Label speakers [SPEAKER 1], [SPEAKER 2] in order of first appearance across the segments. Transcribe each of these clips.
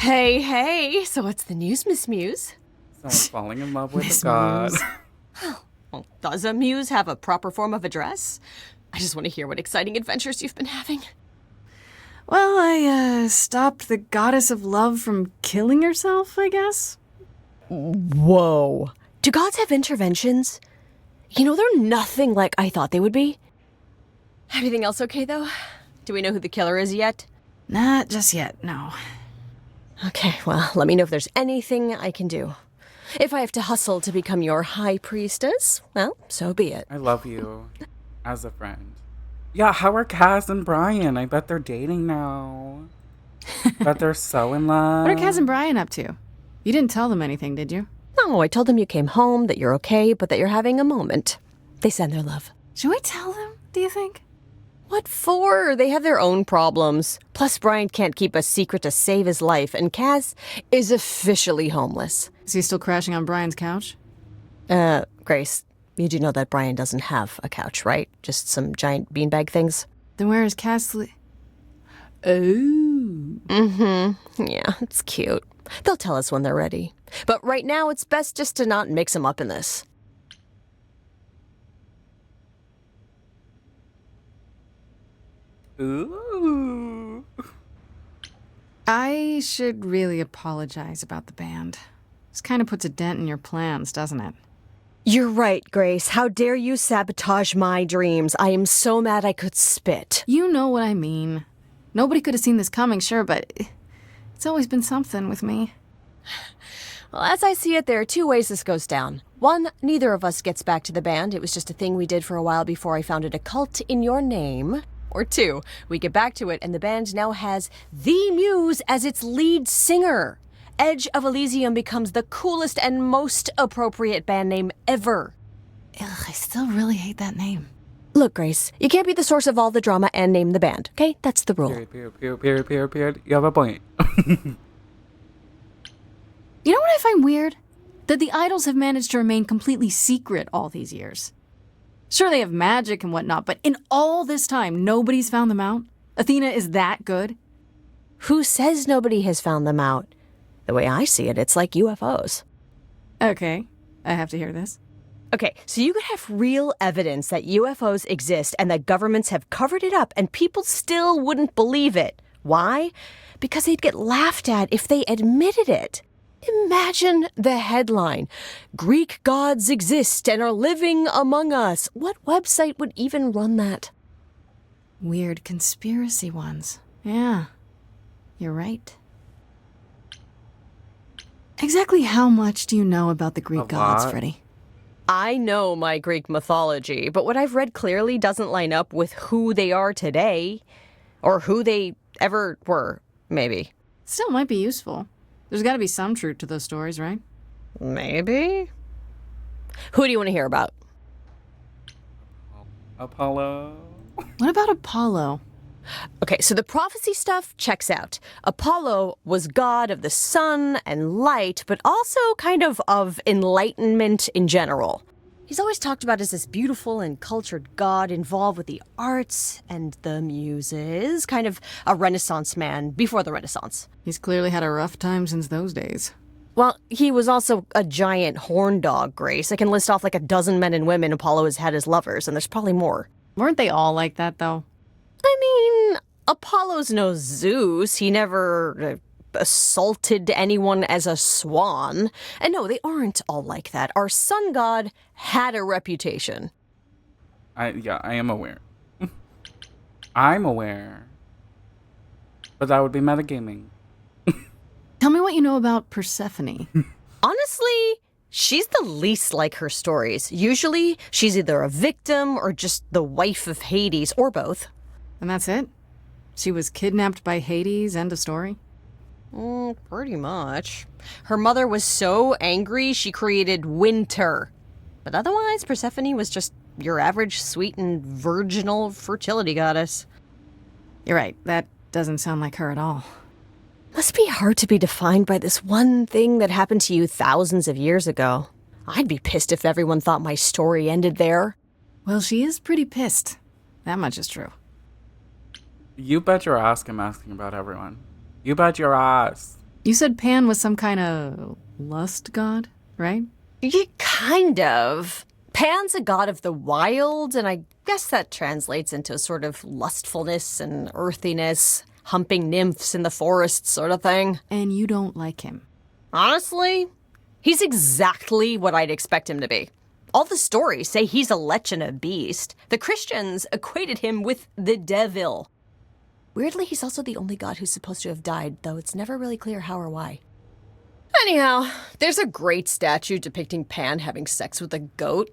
[SPEAKER 1] Hey, hey, so what's the news, Miss Muse?
[SPEAKER 2] Someone's falling in love with
[SPEAKER 3] Miss
[SPEAKER 2] a god.
[SPEAKER 3] Muse.
[SPEAKER 1] Well, does a muse have a proper form of address? I just want to hear what exciting adventures you've been having.
[SPEAKER 3] Well, I stopped the goddess of love from killing herself, I guess.
[SPEAKER 1] Whoa. Do gods have interventions? You know, they're nothing like I thought they would be. Everything else okay, though? Do we know who the killer is yet?
[SPEAKER 3] Not just yet, no.
[SPEAKER 1] Okay, well, let me know if there's anything I can do. If I have to hustle to become your high priestess, well, so be it.
[SPEAKER 2] I love you as a friend. Yeah, how are Kaz and Brian? I bet they're dating now. Bet they're so in love.
[SPEAKER 3] What are Kaz and Brian up to? You didn't tell them anything, did you?
[SPEAKER 1] No, I told them you came home, that you're okay, but that you're having a moment. They send their love.
[SPEAKER 3] Should we tell them, do you think?
[SPEAKER 1] What for? They have their own problems. Plus, Brian can't keep a secret to save his life, and Kaz is officially homeless.
[SPEAKER 3] Is he still crashing on Brian's couch?
[SPEAKER 1] Grace, you do know that Brian doesn't have a couch, right? Just some giant beanbag things?
[SPEAKER 3] Then where is Kaz Oh.
[SPEAKER 1] Mm-hmm. Yeah, it's cute. They'll tell us when they're ready. But right now, it's best just to not mix them up in this.
[SPEAKER 2] Ooh.
[SPEAKER 3] I should really apologize about the band. This kind of puts a dent in your plans, doesn't it?
[SPEAKER 1] You're right, Grace. How dare you sabotage my dreams? I am so mad I could spit.
[SPEAKER 3] You know what I mean. Nobody could have seen this coming, sure, but it's always been something with me.
[SPEAKER 1] Well, as I see it, there are two ways this goes down. One, neither of us gets back to the band. It was just a thing we did for a while before I founded a cult in your name. Or two, we get back to it and the band now has the Muse as its lead singer. Edge of Elysium becomes the coolest and most appropriate band name ever.
[SPEAKER 3] Ugh, I still really hate that name.
[SPEAKER 1] Look, Grace, you can't be the source of all the drama and name the band, okay? That's the rule.
[SPEAKER 2] Period. You have a point.
[SPEAKER 3] You know what I find weird? That the idols have managed to remain completely secret all these years. Sure, they have magic and whatnot, but in all this time, nobody's found them out? Athena is that good?
[SPEAKER 1] Who says nobody has found them out? The way I see it, it's like UFOs.
[SPEAKER 3] Okay, I have to hear this.
[SPEAKER 1] Okay, so you could have real evidence that UFOs exist and that governments have covered it up and people still wouldn't believe it. Why? Because they'd get laughed at if they admitted it. Imagine the headline. Greek gods exist and are living among us. What website would even run that?
[SPEAKER 3] Weird conspiracy ones. Yeah, you're right. Exactly how much do you know about the Greek gods,
[SPEAKER 2] lot.
[SPEAKER 3] Freddie?
[SPEAKER 1] I know my Greek mythology, but what I've read clearly doesn't line up with who they are today. Or who they ever were, maybe.
[SPEAKER 3] Still might be useful. There's got to be some truth to those stories, right?
[SPEAKER 1] Maybe? Who do you want to hear about?
[SPEAKER 2] Apollo.
[SPEAKER 3] What about Apollo?
[SPEAKER 1] Okay, so the prophecy stuff checks out. Apollo was god of the sun and light, but also kind of enlightenment in general. He's always talked about as this beautiful and cultured god involved with the arts and the muses, kind of a Renaissance man before the Renaissance.
[SPEAKER 3] He's clearly had a rough time since those days.
[SPEAKER 1] Well, he was also a giant horn dog, Grace. I can list off like a dozen men and women Apollo has had as lovers, and there's probably more.
[SPEAKER 3] Weren't they all like that, though?
[SPEAKER 1] I mean, Apollo's no Zeus. He never assaulted anyone as a swan. And no, they aren't all like that. Our sun god had a reputation.
[SPEAKER 2] I am aware. I'm aware. But that would be metagaming.
[SPEAKER 3] Tell me what you know about Persephone.
[SPEAKER 1] Honestly, she's the least like her stories. Usually, she's either a victim or just the wife of Hades, or both.
[SPEAKER 3] And that's it? She was kidnapped by Hades, end of story?
[SPEAKER 1] Pretty much. Her mother was so angry, she created winter. But otherwise, Persephone was just your average sweet and virginal fertility goddess.
[SPEAKER 3] You're right, that doesn't sound like her at all.
[SPEAKER 1] Must be hard to be defined by this one thing that happened to you thousands of years ago. I'd be pissed if everyone thought my story ended there.
[SPEAKER 3] Well, she is pretty pissed. That much is true.
[SPEAKER 2] You bet your ass I'm asking about everyone. You bet your ass.
[SPEAKER 3] You said Pan was some kind of lust god, right?
[SPEAKER 1] Yeah, kind of. Pan's a god of the wild, and I guess that translates into a sort of lustfulness and earthiness, humping nymphs in the forest sort of thing.
[SPEAKER 3] And you don't like him.
[SPEAKER 1] Honestly, he's exactly what I'd expect him to be. All the stories say he's a lech and a beast. The Christians equated him with the devil. Weirdly, he's also the only god who's supposed to have died, though it's never really clear how or why. Anyhow, there's a great statue depicting Pan having sex with a goat.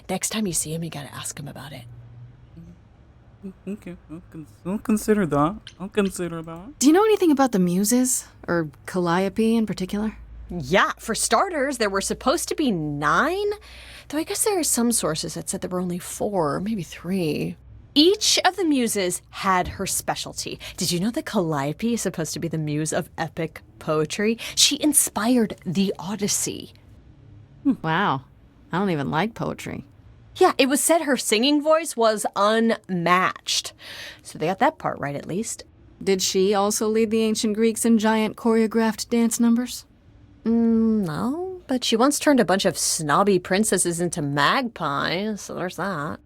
[SPEAKER 1] Next time you see him, you gotta ask him about it.
[SPEAKER 2] Okay, I'll consider that. I'll consider that.
[SPEAKER 3] Do you know anything about the Muses? Or Calliope in particular?
[SPEAKER 1] Yeah, for starters, there were supposed to be 9, though I guess there are some sources that said there were only 4, maybe 3. Each of the muses had her specialty. Did you know that Calliope is supposed to be the muse of epic poetry? She inspired the Odyssey.
[SPEAKER 3] Wow. I don't even like poetry.
[SPEAKER 1] Yeah, it was said her singing voice was unmatched. So they got that part right, at least.
[SPEAKER 3] Did she also lead the ancient Greeks in giant choreographed dance numbers?
[SPEAKER 1] No, but she once turned a bunch of snobby princesses into magpies, so there's that.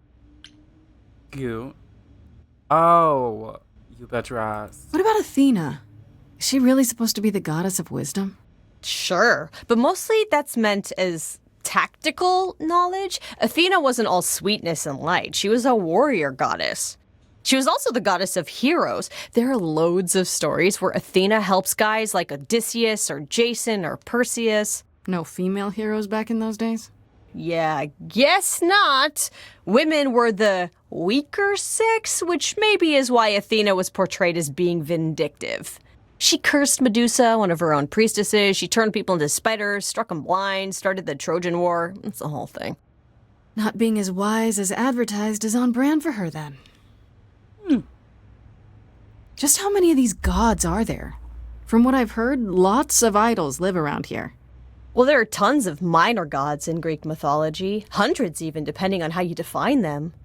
[SPEAKER 2] Cute. Oh, you bet your ass.
[SPEAKER 3] What about Athena? Is she really supposed to be the goddess of wisdom?
[SPEAKER 1] Sure, but mostly that's meant as tactical knowledge. Athena wasn't all sweetness and light. She was a warrior goddess. She was also the goddess of heroes. There are loads of stories where Athena helps guys like Odysseus or Jason or Perseus.
[SPEAKER 3] No female heroes back in those days?
[SPEAKER 1] Yeah, guess not. Women were the weaker sex, which maybe is why Athena was portrayed as being vindictive. She cursed Medusa, one of her own priestesses. She turned people into spiders, struck them blind, started the Trojan War. It's the whole thing.
[SPEAKER 3] Not being as wise as advertised is on brand for her, then. Just how many of these gods are there? From what I've heard, lots of idols live around here.
[SPEAKER 1] Well, there are tons of minor gods in Greek mythology, hundreds even, depending on how you define them.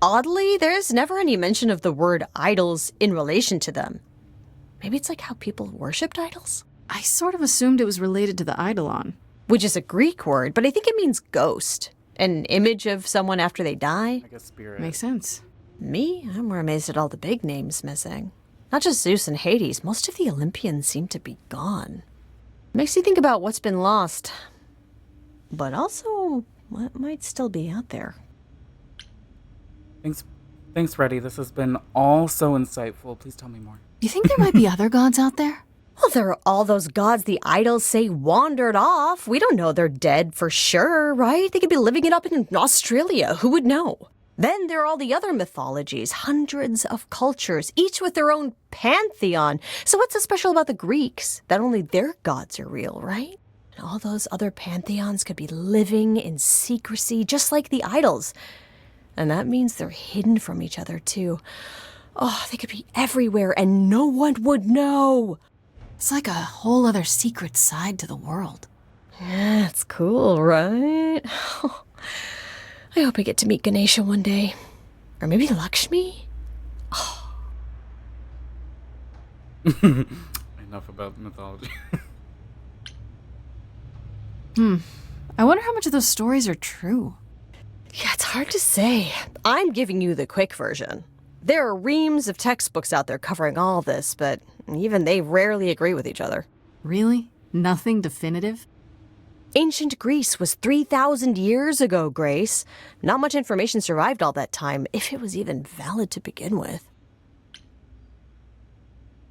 [SPEAKER 1] Oddly, there's never any mention of the word idols in relation to them. Maybe it's like how people worshipped idols?
[SPEAKER 3] I sort of assumed it was related to the eidolon.
[SPEAKER 1] Which is a Greek word, but I think it means ghost. An image of someone after they die.
[SPEAKER 2] Like a spirit.
[SPEAKER 3] Makes sense.
[SPEAKER 1] Me? I'm more amazed at all the big names missing. Not just Zeus and Hades, most of the Olympians seem to be gone. Makes you think about what's been lost, but also what might still be out there.
[SPEAKER 2] Thanks, Freddie. This has been all so insightful. Please tell me more.
[SPEAKER 3] You think there might be other gods out there?
[SPEAKER 1] Well, there are all those gods the idols say wandered off. We don't know they're dead for sure, right? They could be living it up in Australia. Who would know? Then there are all the other mythologies, hundreds of cultures, each with their own pantheon. So what's so special about the Greeks? That only their gods are real, right? And all those other pantheons could be living in secrecy, just like the idols. And that means they're hidden from each other, too. Oh, they could be everywhere and no one would know.
[SPEAKER 3] It's like a whole other secret side to the world.
[SPEAKER 1] Yeah, it's cool, right? I hope I get to meet Ganesha one day. Or maybe Lakshmi?
[SPEAKER 2] Enough about mythology.
[SPEAKER 3] I wonder how much of those stories are true.
[SPEAKER 1] Yeah, it's hard to say. I'm giving you the quick version. There are reams of textbooks out there covering all this, but even they rarely agree with each other.
[SPEAKER 3] Really? Nothing definitive?
[SPEAKER 1] Ancient Greece was 3,000 years ago, Grace. Not much information survived all that time, if it was even valid to begin with.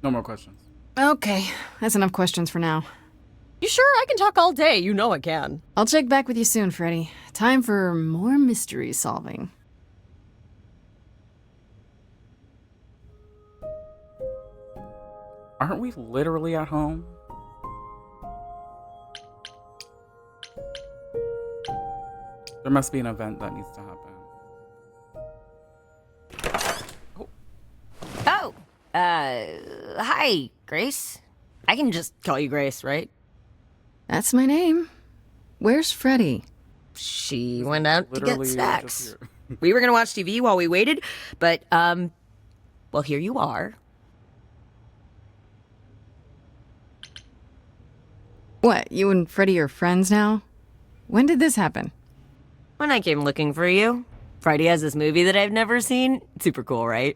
[SPEAKER 2] No more questions.
[SPEAKER 3] Okay, that's enough questions for now.
[SPEAKER 1] You sure? I can talk all day. You know I can.
[SPEAKER 3] I'll check back with you soon, Freddie. Time for more mystery solving.
[SPEAKER 2] Aren't we literally at home? There must be an event that needs to happen.
[SPEAKER 1] Oh, hi, Grace. I can just call you Grace, right?
[SPEAKER 3] That's my name. Where's Freddie?
[SPEAKER 1] She went out to get
[SPEAKER 2] Literally
[SPEAKER 1] snacks.
[SPEAKER 2] just here.
[SPEAKER 1] We were gonna watch TV while we waited, but, well, here you are.
[SPEAKER 3] What, you and Freddie are friends now? When did this happen?
[SPEAKER 1] When I came looking for you. Freddie has this movie that I've never seen. Super cool, right?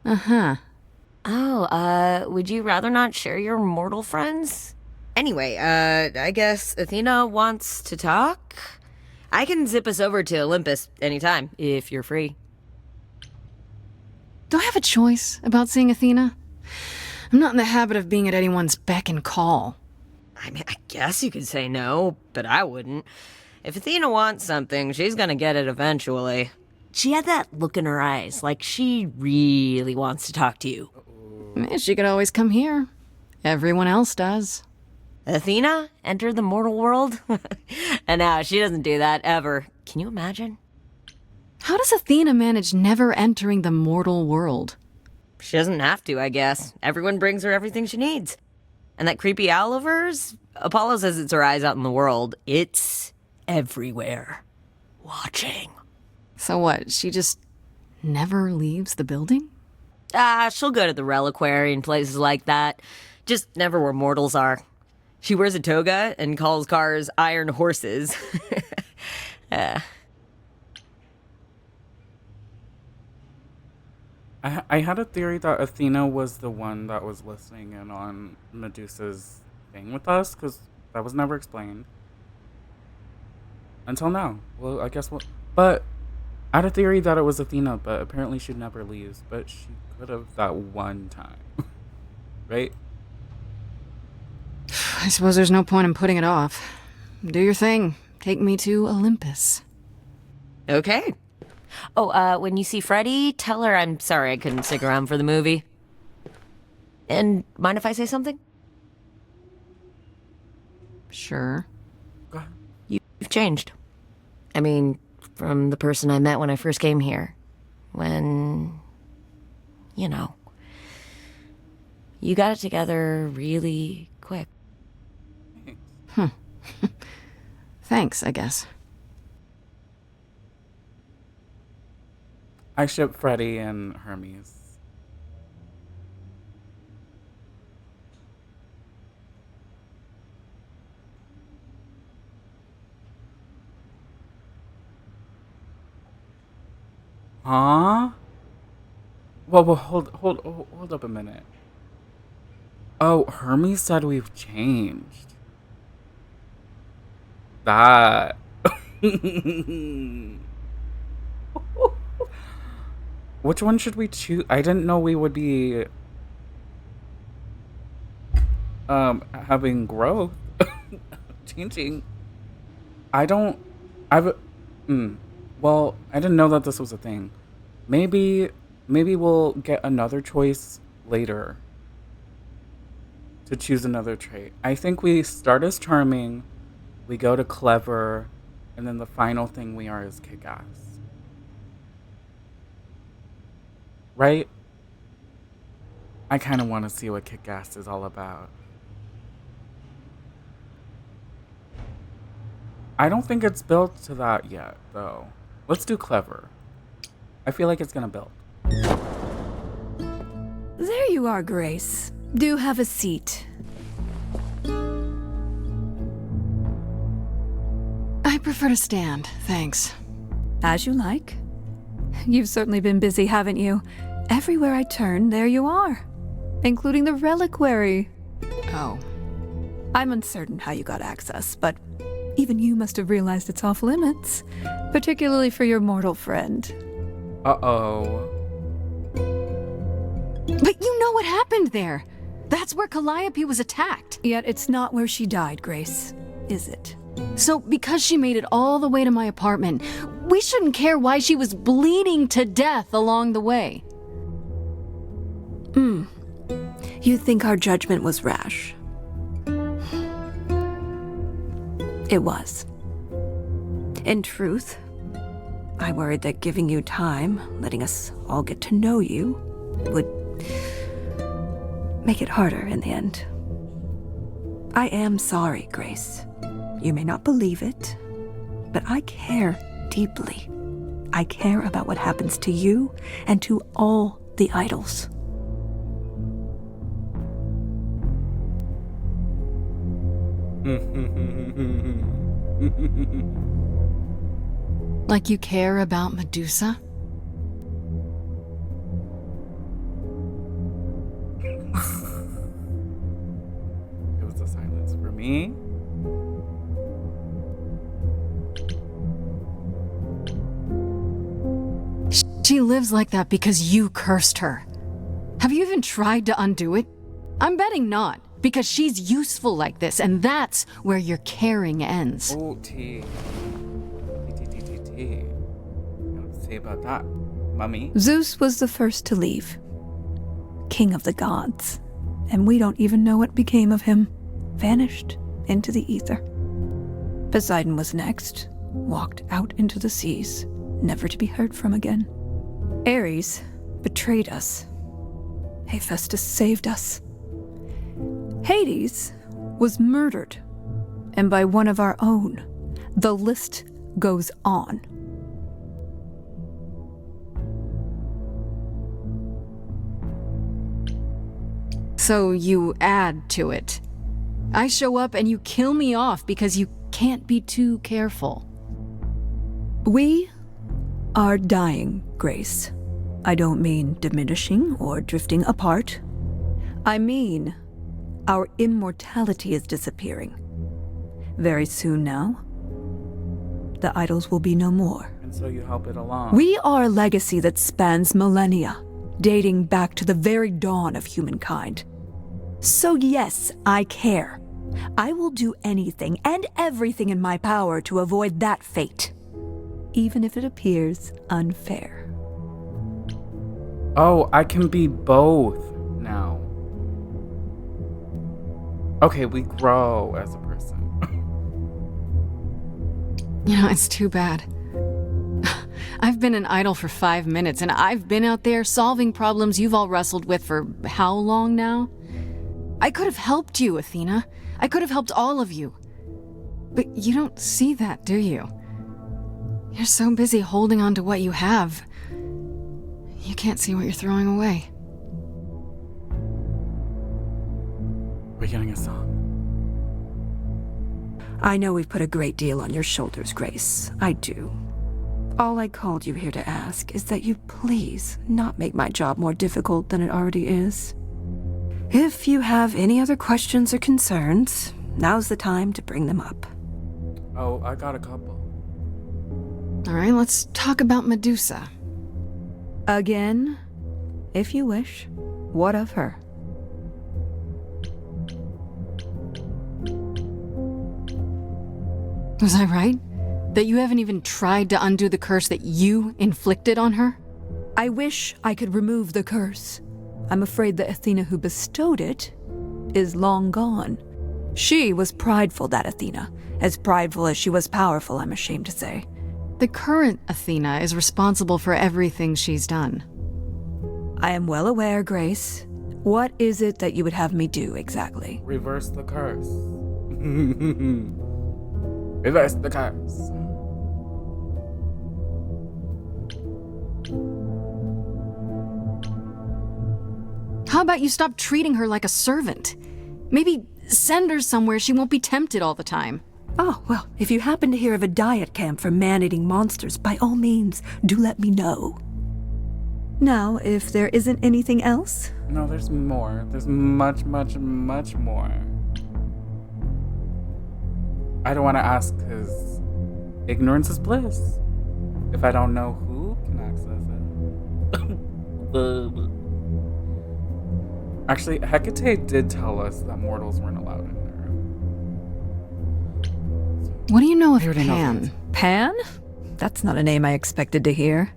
[SPEAKER 3] Uh-huh.
[SPEAKER 1] Oh, would you rather not share your mortal friends? Anyway, I guess Athena wants to talk? I can zip us over to Olympus anytime, if you're free.
[SPEAKER 3] Do I have a choice about seeing Athena? I'm not in the habit of being at anyone's beck and call.
[SPEAKER 1] I mean, I guess you could say no, but I wouldn't. If Athena wants something, she's gonna get it eventually. She had that look in her eyes, like she really wants to talk to you.
[SPEAKER 3] She could always come here. Everyone else does.
[SPEAKER 1] Athena entered the mortal world? And now she doesn't do that ever. Can you imagine?
[SPEAKER 3] How does Athena manage never entering the mortal world?
[SPEAKER 1] She doesn't have to, I guess. Everyone brings her everything she needs. And that creepy owl of hers? Apollo says it's her eyes out in the world. It's everywhere. Watching.
[SPEAKER 3] So what, she just never leaves the building?
[SPEAKER 1] She'll go to the Reliquary and places like that. Just never where mortals are. She wears a toga and calls cars iron horses.
[SPEAKER 2] I had a theory that Athena was the one that was listening in on Medusa's thing with us, because that was never explained. Until now. Well, I guess what... But I had a theory that it was Athena, but apparently she never leaves. But she could have that one time. Right?
[SPEAKER 3] I suppose there's no point in putting it off. Do your thing. Take me to Olympus.
[SPEAKER 1] Okay. Oh, when you see Freddie, tell her I'm sorry I couldn't stick around for the movie. And mind if I say something?
[SPEAKER 3] Sure.
[SPEAKER 2] Go ahead.
[SPEAKER 1] You've changed. I mean, from the person I met when I first came here. When, you know, you got it together really quick.
[SPEAKER 3] Thanks, I guess.
[SPEAKER 2] I ship Freddie and Hermes. Huh? Well, hold up a minute. Oh, Hermes said we've changed. That. Which one should we choose? I didn't know we would be having growth. Changing. Well, I didn't know that this was a thing. Maybe we'll get another choice later to choose another trait. I think we start as charming, we go to clever, and then the final thing we are is kick-ass. Right? I kind of want to see what kick-ass is all about. I don't think it's built to that yet, though. Let's do clever. I feel like it's gonna build.
[SPEAKER 4] There you are, Grace. Do have a seat.
[SPEAKER 3] I prefer to stand, thanks.
[SPEAKER 4] As you like. You've certainly been busy, haven't you? Everywhere I turn, there you are. Including the Reliquary.
[SPEAKER 3] Oh.
[SPEAKER 4] I'm uncertain how you got access, but even you must have realized it's off limits. Particularly for your mortal friend.
[SPEAKER 2] Uh-oh.
[SPEAKER 3] But you know what happened there. That's where Calliope was attacked.
[SPEAKER 4] Yet it's not where she died, Grace, is it?
[SPEAKER 3] So because she made it all the way to my apartment, we shouldn't care why she was bleeding to death along the way.
[SPEAKER 4] You think our judgment was rash? It was. In truth, I worried that giving you time, letting us all get to know you, would make it harder in the end. I am sorry, Grace. You may not believe it, but I care deeply. I care about what happens to you and to all the idols.
[SPEAKER 3] Like you care about Medusa?
[SPEAKER 2] It was a silence for me.
[SPEAKER 3] She lives like that because you cursed her. Have you even tried to undo it? I'm betting not, because she's useful like this, and that's where your caring ends.
[SPEAKER 2] Oh, T. What to say about that, mummy?
[SPEAKER 4] Zeus was the first to leave. King of the gods. And we don't even know what became of him. Vanished into the ether. Poseidon was next. Walked out into the seas, never to be heard from again. Ares betrayed us. Hephaestus saved us. Hades was murdered. And by one of our own. The list goes on.
[SPEAKER 3] So you add to it. I show up and you kill me off because you can't be too careful.
[SPEAKER 4] We are dying, Grace. I don't mean diminishing or drifting apart. I mean, our immortality is disappearing. Very soon now, the idols will be no more.
[SPEAKER 2] And so you help it along.
[SPEAKER 4] We are a legacy that spans millennia, dating back to the very dawn of humankind. So yes, I care. I will do anything and everything in my power to avoid that fate, even if it appears unfair.
[SPEAKER 2] Oh, I can be both now. Okay, we grow as a person.
[SPEAKER 3] You know, it's too bad. I've been an idol for 5 minutes, and I've been out there solving problems you've all wrestled with for how long now? I could have helped you, Athena. I could have helped all of you. But you don't see that, do you? You're so busy holding on to what you have. You can't see what you're throwing away.
[SPEAKER 2] We're getting a song.
[SPEAKER 4] I know we've put a great deal on your shoulders, Grace. I do. All I called you here to ask is that you please not make my job more difficult than it already is. If you have any other questions or concerns, now's the time to bring them up.
[SPEAKER 2] Oh, I got a couple.
[SPEAKER 3] All right, let's talk about Medusa.
[SPEAKER 4] Again, if you wish. What of her?
[SPEAKER 3] Was I right? That you haven't even tried to undo the curse that you inflicted on her?
[SPEAKER 4] I wish I could remove the curse. I'm afraid the Athena who bestowed it is long gone. She was prideful, that Athena. As prideful as she was powerful, I'm ashamed to say.
[SPEAKER 3] The current Athena is responsible for everything she's done.
[SPEAKER 4] I am well aware, Grace. What is it that you would have me do exactly?
[SPEAKER 2] Reverse the curse. Reverse the curse.
[SPEAKER 3] How about you stop treating her like a servant? Maybe send her somewhere she won't be tempted all the time.
[SPEAKER 4] Oh, well, if you happen to hear of a diet camp for man-eating monsters, by all means, do let me know. Now, if there isn't anything else...
[SPEAKER 2] No, there's more. There's much, much, much more. I don't want to ask because ignorance is bliss. If I don't know who can access it. Actually, Hecate did tell us that mortals weren't allowed in there.
[SPEAKER 3] What do you know of
[SPEAKER 2] I already know
[SPEAKER 3] Pan?
[SPEAKER 2] that.
[SPEAKER 4] Pan? That's not a name I expected to hear.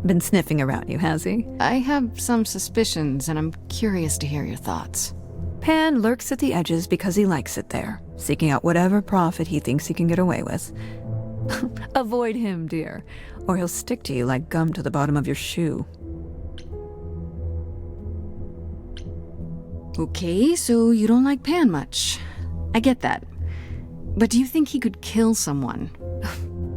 [SPEAKER 4] Been sniffing around you, has he?
[SPEAKER 3] I have some suspicions, and I'm curious to hear your thoughts.
[SPEAKER 4] Pan lurks at the edges because he likes it there, seeking out whatever profit he thinks he can get away with. Avoid him, dear, or he'll stick to you like gum to the bottom of your shoe.
[SPEAKER 3] Okay, so you don't like Pan much. I get that. But do you think he could kill someone?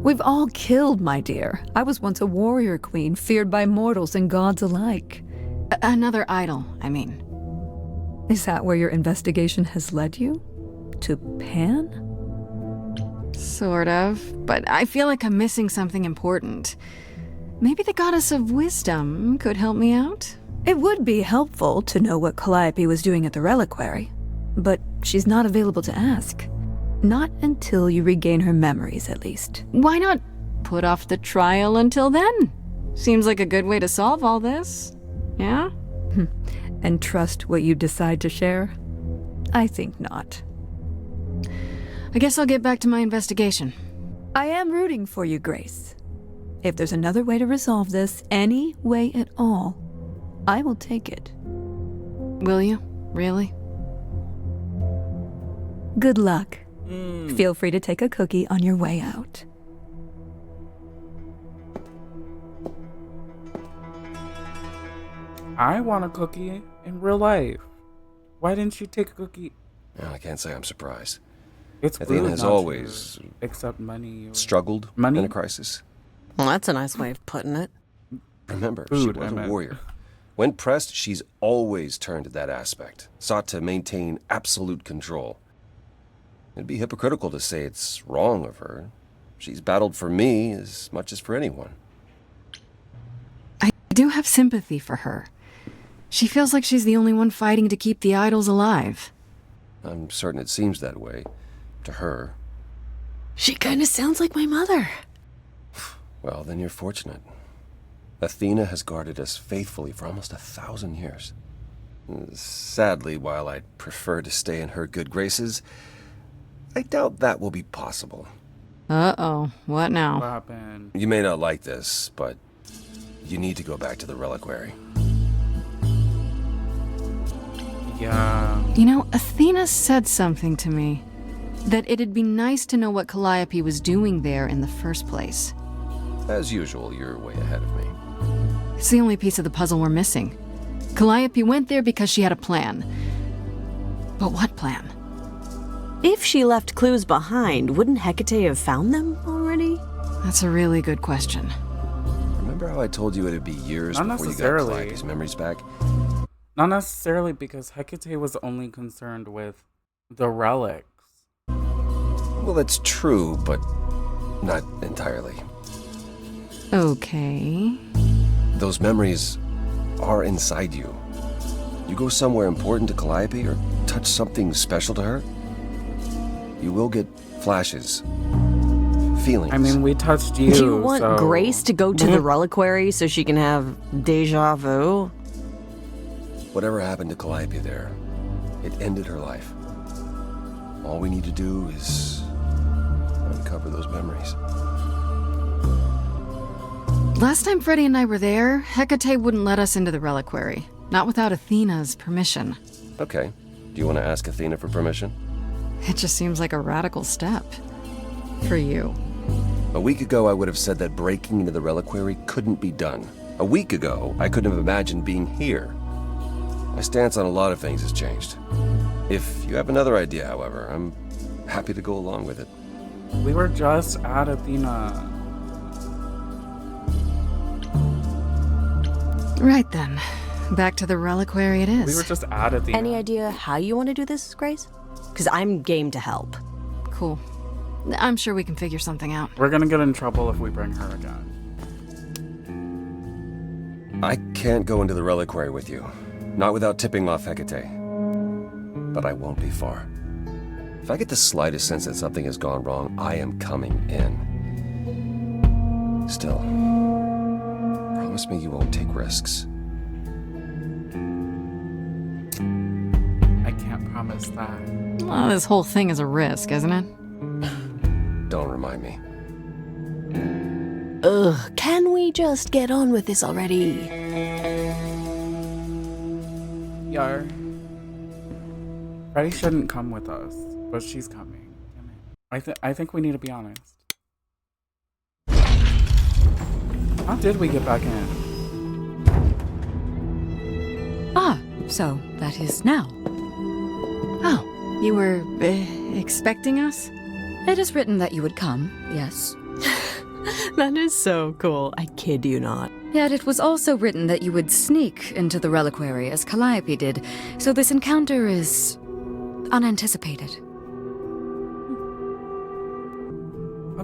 [SPEAKER 4] We've all killed, my dear. I was once a warrior queen, feared by mortals and gods alike.
[SPEAKER 3] Another idol, I mean.
[SPEAKER 4] Is that where your investigation has led you? to Pan?
[SPEAKER 3] Sort of, but I feel like I'm missing something important. Maybe the goddess of wisdom could help me out?
[SPEAKER 4] It would be helpful to know what Calliope was doing at the Reliquary, but she's not available to ask. Not until you regain her memories, at least.
[SPEAKER 3] Why not put off the trial until then? Seems like a good way to solve all this. Yeah?
[SPEAKER 4] And trust what you decide to share? I think not.
[SPEAKER 3] I guess I'll get back to my investigation.
[SPEAKER 4] I am rooting for you, Grace. If there's another way to resolve this, any way at all, I will take it.
[SPEAKER 3] Will you? Really?
[SPEAKER 4] Good luck. Feel free to take a cookie on your way out.
[SPEAKER 2] I want a cookie in real life. Why didn't you take a cookie?
[SPEAKER 5] Well, I can't say I'm surprised.
[SPEAKER 2] It's
[SPEAKER 5] Athena
[SPEAKER 2] rude
[SPEAKER 5] has
[SPEAKER 2] not
[SPEAKER 5] always
[SPEAKER 2] to accept money.
[SPEAKER 5] struggled
[SPEAKER 2] Money?
[SPEAKER 5] in a crisis.
[SPEAKER 1] Well, that's a nice way of putting it.
[SPEAKER 5] Remember,
[SPEAKER 2] Food,
[SPEAKER 5] she was
[SPEAKER 2] I
[SPEAKER 5] a
[SPEAKER 2] meant.
[SPEAKER 5] warrior. When pressed, she's always turned to that aspect, sought to maintain absolute control. It'd be hypocritical to say it's wrong of her. She's battled for me as much as for anyone.
[SPEAKER 3] I do have sympathy for her. She feels like she's the only one fighting to keep the idols alive.
[SPEAKER 5] I'm certain it seems that way to her.
[SPEAKER 1] She kind of sounds like my mother.
[SPEAKER 5] Well, then you're fortunate. Athena has guarded us faithfully for almost 1,000 years. Sadly, while I'd prefer to stay in her good graces, I doubt that will be possible.
[SPEAKER 3] Uh-oh. What
[SPEAKER 2] What
[SPEAKER 3] now?
[SPEAKER 2] happened?
[SPEAKER 5] You may not like this, but you need to go back to the Reliquary.
[SPEAKER 2] Yeah.
[SPEAKER 3] You know, Athena said something to me. That it'd be nice to know what Calliope was doing there in the first place.
[SPEAKER 5] As usual, you're way ahead of me.
[SPEAKER 3] It's the only piece of the puzzle we're missing. Calliope went there because she had a plan. But what plan?
[SPEAKER 1] If she left clues behind, wouldn't Hecate have found them already?
[SPEAKER 3] That's a really good question.
[SPEAKER 5] Remember how I told you it'd be years
[SPEAKER 2] Not
[SPEAKER 5] before you got
[SPEAKER 2] necessarily.
[SPEAKER 5] Calliope's memories back?
[SPEAKER 2] Not necessarily, because Hecate was only concerned with the relics.
[SPEAKER 5] Well, that's true, but not entirely.
[SPEAKER 3] Okay.
[SPEAKER 5] Those memories are inside you. You go somewhere important to Calliope or touch something special to her, you will get flashes, feelings.
[SPEAKER 2] I mean, we touched you.
[SPEAKER 1] Do you want
[SPEAKER 2] so...
[SPEAKER 1] Grace to go to the Reliquary so she can have deja vu?
[SPEAKER 5] Whatever happened to Calliope there, it ended her life. All we need to do is uncover those memories.
[SPEAKER 3] Last time Freddie and I were there, Hecate wouldn't let us into the Reliquary. Not without Athena's permission.
[SPEAKER 5] Okay. Do you want to ask Athena for permission?
[SPEAKER 3] It just seems like a radical step. For you.
[SPEAKER 5] A week ago, I would have said that breaking into the Reliquary couldn't be done. A week ago, I couldn't have imagined being here. My stance on a lot of things has changed. If you have another idea, however, I'm happy to go along with it.
[SPEAKER 2] We were just at Athena.
[SPEAKER 3] Right then. Back to the Reliquary it is.
[SPEAKER 2] We were just at Athena.
[SPEAKER 1] Any idea how you want to do this, Grace? Because I'm game to help.
[SPEAKER 3] Cool. I'm sure we can figure something out.
[SPEAKER 2] We're gonna get in trouble if we bring her again.
[SPEAKER 5] I can't go into the Reliquary with you. Not without tipping off Hecate. But I won't be far. If I get the slightest sense that something has gone wrong, I am coming in. Still, promise me you won't take risks.
[SPEAKER 2] I can't promise that.
[SPEAKER 3] Well, this whole thing is a risk, isn't it?
[SPEAKER 5] Don't remind me.
[SPEAKER 1] Ugh, can we just get on with this already?
[SPEAKER 2] Yar. Freddie shouldn't come with us, but she's coming. I think we need to be honest. How did we get back in?
[SPEAKER 6] Ah, so that is now.
[SPEAKER 3] Oh, you were expecting us?
[SPEAKER 6] It is written that you would come, yes.
[SPEAKER 1] That is so cool. I kid you not.
[SPEAKER 6] Yet it was also written that you would sneak into the Reliquary as Calliope did, so this encounter is unanticipated.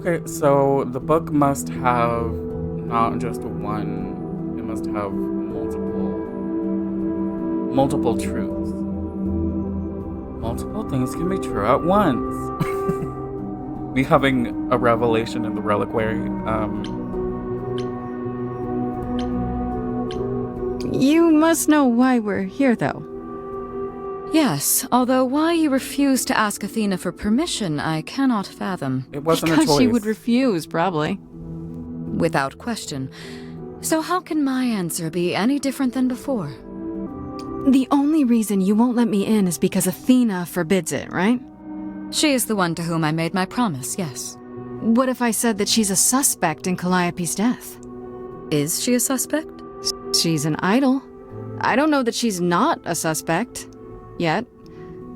[SPEAKER 2] Okay, so the book must have not just one, it must have multiple truths. Multiple things can be true at once. Me having a revelation in the Reliquary.
[SPEAKER 3] You must know why we're here, though.
[SPEAKER 6] Yes, although why you refuse to ask Athena for permission, I cannot fathom.
[SPEAKER 2] It wasn't a
[SPEAKER 3] Because
[SPEAKER 2] choice.
[SPEAKER 3] she would refuse, probably.
[SPEAKER 6] Without question. So how can my answer be any different than before?
[SPEAKER 3] The only reason you won't let me in is because Athena forbids it, right?
[SPEAKER 6] She is the one to whom I made my promise, yes.
[SPEAKER 3] What if I said that she's a suspect in Calliope's death?
[SPEAKER 6] Is she a suspect?
[SPEAKER 3] She's an idol. I don't know that she's not a suspect. Yet.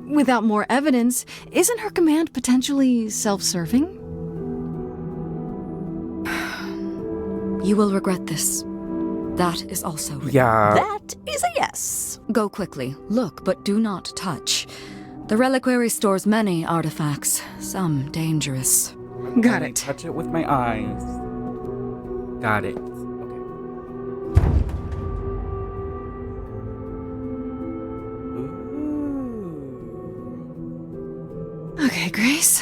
[SPEAKER 3] Without more evidence, isn't her command potentially self-serving?
[SPEAKER 6] You will regret this. That is also written.
[SPEAKER 2] Yeah.
[SPEAKER 1] That is a yes.
[SPEAKER 6] Go quickly. Look, but do not touch. The Reliquary stores many artifacts, some dangerous.
[SPEAKER 3] Got
[SPEAKER 2] Let me
[SPEAKER 3] it.
[SPEAKER 2] touch it with my eyes. Got it.
[SPEAKER 3] Okay, Grace.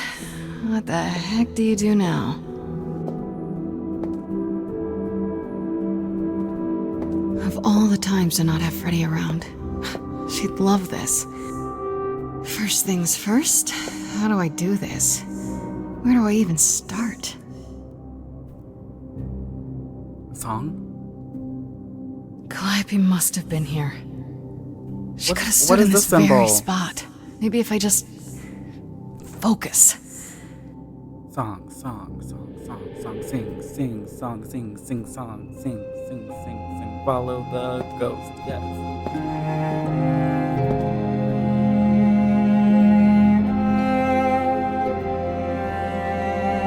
[SPEAKER 3] What the heck do you do now? Of all the times to not have Freddie around, she'd love this. First things first, how do I do this? Where do I even start?
[SPEAKER 2] Song?
[SPEAKER 3] Calliope must have been here. She could have
[SPEAKER 2] What
[SPEAKER 3] stood
[SPEAKER 2] is
[SPEAKER 3] in
[SPEAKER 2] the
[SPEAKER 3] this very
[SPEAKER 2] symbol?
[SPEAKER 3] spot. Maybe if I just focus.
[SPEAKER 2] Song, song, song, song, song, sing, sing, song, sing, sing, song, sing, sing, sing, sing. Follow the ghost, yes.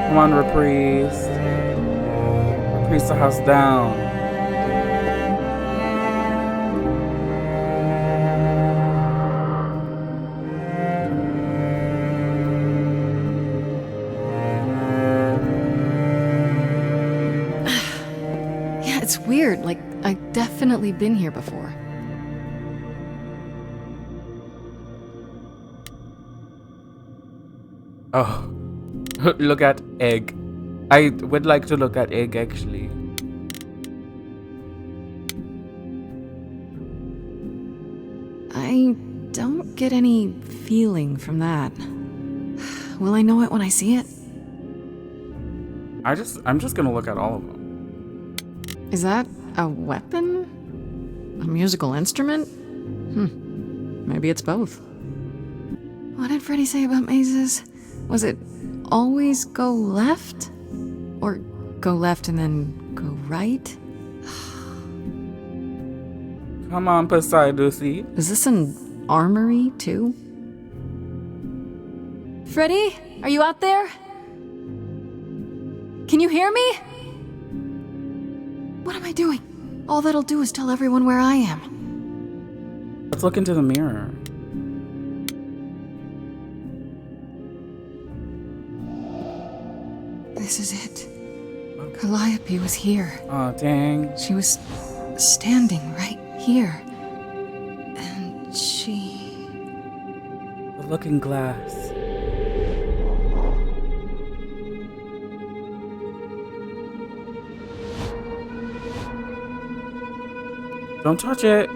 [SPEAKER 2] Come on, reprise. Reprise the house down.
[SPEAKER 3] Yeah, it's weird. Like, I've definitely been here before.
[SPEAKER 2] Oh, look at egg. I would like to look at egg, actually.
[SPEAKER 3] I don't get any feeling from that. Will I know it when I see it?
[SPEAKER 2] I'm just gonna look at all of them.
[SPEAKER 3] Is that a weapon? A musical instrument? Maybe it's both. What did Freddie say about mazes? Was it always go left? Or go left and then go right?
[SPEAKER 2] Come on, Poseidon.
[SPEAKER 3] Is this an armory, too? Freddie, are you out there? Can you hear me? What am I doing? All that'll do is tell everyone where I am.
[SPEAKER 2] Let's look into the mirror.
[SPEAKER 3] This is it. Calliope was here.
[SPEAKER 2] Oh, dang.
[SPEAKER 3] She was standing right here. And she...
[SPEAKER 2] The looking glass. Don't touch it.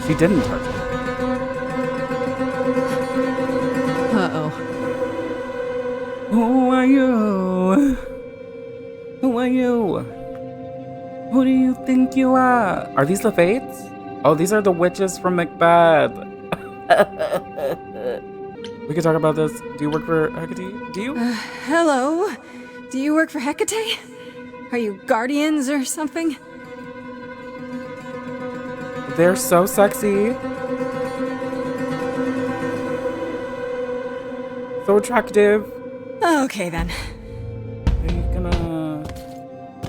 [SPEAKER 2] She didn't touch it.
[SPEAKER 3] Uh-oh.
[SPEAKER 2] Who are you? Who are you? Who do you think you are? Are these the Fates? Oh, these are the witches from Macbeth. We could talk about this. Do you work for Hecate? Do you?
[SPEAKER 3] Hello? Do you work for Hecate? Are you guardians or something?
[SPEAKER 2] They're so sexy. So attractive.
[SPEAKER 3] Okay, then.
[SPEAKER 2] Are you gonna...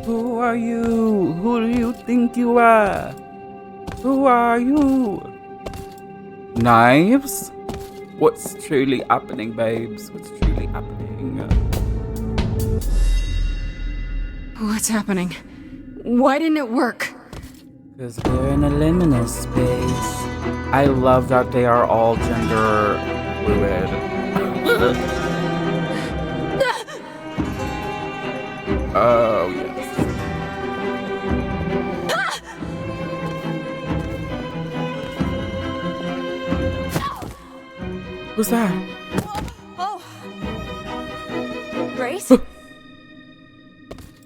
[SPEAKER 2] Who are you? Who do you think you are? Who are you? Knives? What's truly happening, babes? What's truly happening?
[SPEAKER 3] What's happening? Why didn't it work?
[SPEAKER 2] Because we're in a liminal space. I love that they are all gender fluid. Oh, yes. Who's that?
[SPEAKER 1] Oh. Grace?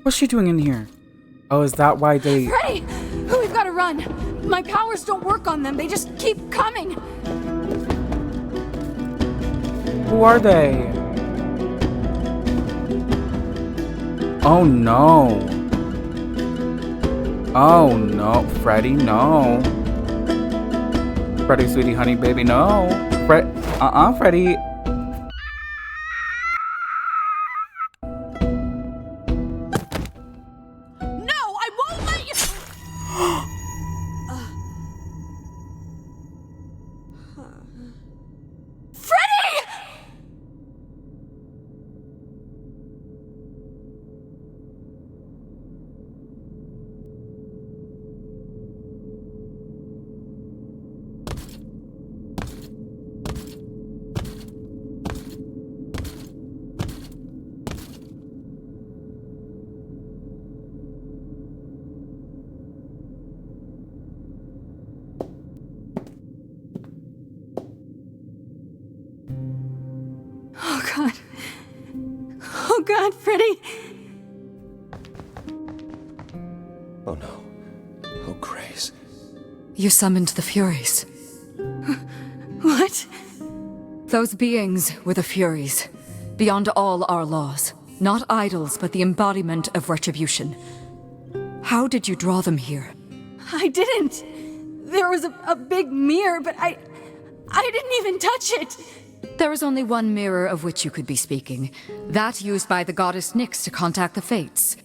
[SPEAKER 2] What's she doing in here? Oh, is that why they...
[SPEAKER 3] Freddie! We've got to run. My powers don't work on them. They just keep coming.
[SPEAKER 2] Who are they? Oh, no. Oh, no. Freddie, no. Freddie, sweetie, honey, baby, no. Freddie.
[SPEAKER 1] No, I won't let you.
[SPEAKER 3] Freddie! Oh, God. Oh, God, Freddie.
[SPEAKER 5] Oh no. Oh, Grace.
[SPEAKER 6] You summoned the Furies.
[SPEAKER 3] What?
[SPEAKER 6] Those beings were the Furies, beyond all our laws. Not idols, but the embodiment of retribution. How did you draw them here?
[SPEAKER 3] I didn't. There was a big mirror, but I didn't even touch it.
[SPEAKER 6] There is only one mirror of which you could be speaking. That used by the goddess Nyx to contact the Fates.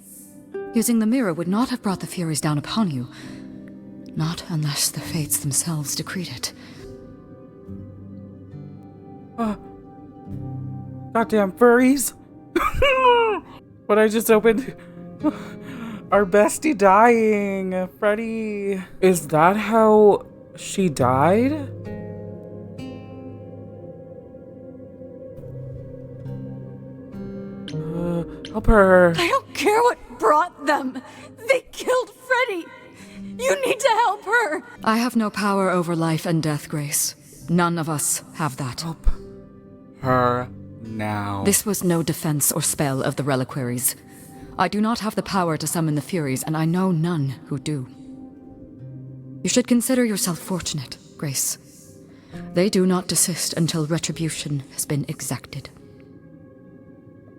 [SPEAKER 6] Using the mirror would not have brought the Furies down upon you. Not unless the Fates themselves decreed it.
[SPEAKER 2] Goddamn furries. But I just opened our bestie dying. Freddie. Is that how she died? Help her.
[SPEAKER 3] I don't care what brought them. They killed Freddie. You need to help her.
[SPEAKER 6] I have no power over life and death, Grace. None of us have that.
[SPEAKER 2] Help her now.
[SPEAKER 6] This was no defense or spell of the Reliquaries. I do not have the power to summon the Furies, and I know none who do. You should consider yourself fortunate, Grace. They do not desist until retribution has been exacted.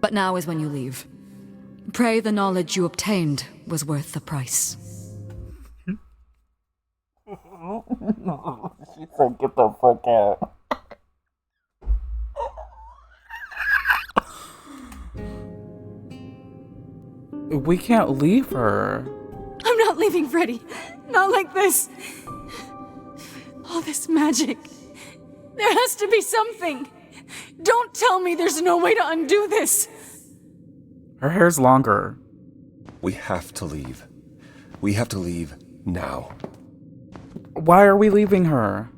[SPEAKER 6] But now is when you leave. Pray the knowledge you obtained was worth the price.
[SPEAKER 2] She said, get the fuck out. We can't leave her.
[SPEAKER 3] I'm not leaving Freddie. Not like this. All this magic. There has to be something. Don't tell me there's no way to undo this.
[SPEAKER 2] Her hair's longer.
[SPEAKER 5] We have to leave. We have to leave now.
[SPEAKER 2] Why are we leaving her?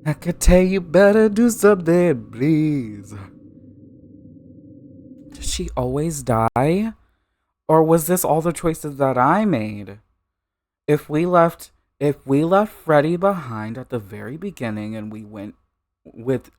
[SPEAKER 2] I could tell you better do something, please. Does she always die? Or was this all the choices that I made? If we left Freddie behind at the very beginning and we went with